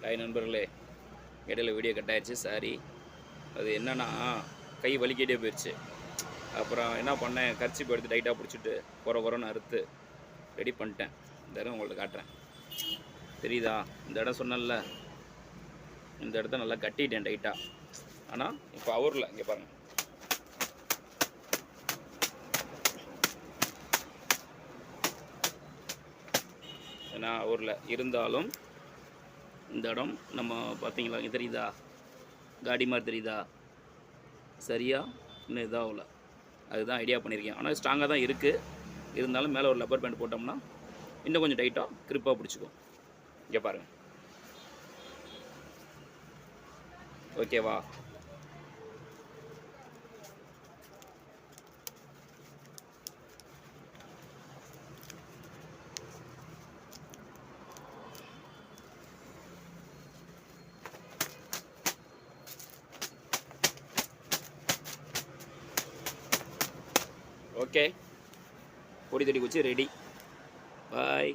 Hi நண்பர்களே, இடையில video cut ஆயிடுச்சு, சாரி. அது என்னன்னா கை வலிக்கிட்டே போயிடுச்சு. அப்புறம் என்ன பண்ணேன், கர்ச்சீப் எடுத்து டைட்டாக பிடிச்சிட்டு குறன்னு அறுத்து ரெடி பண்ணிட்டேன். இந்த இடம் உங்கள்ட்ட காட்டுறேன். தெரியுதா? இந்த இடம் சொன்னல, இந்த இடத்த நல்லா கட்டிட்டேன் டைட்டாக. ஆனால் இப்போ அவரில் இங்கே பாருங்கள், ஏன்னா அவரில் இருந்தாலும் இந்த இடம் நம்ம பார்த்தீங்களா, இங்கே தெரியுதா, காடி மாதிரி தெரியுதா, சரியா இன்னும் இதாகல. அதுதான் ஐடியா பண்ணியிருக்கேன். ஆனால் ஸ்ட்ராங்காக தான் இருக்குது. இருந்தாலும் மேலே ஒரு லப்பர் பேண்ட் போட்டோம்னா இன்னும் கொஞ்சம் டைட்டாக கிரிப்பாக பிடிச்சிக்கும். இங்கே பாருங்கள், ஓகேவா? ஓகே, பொடி தடி குச்சி ரெடி. பாய்.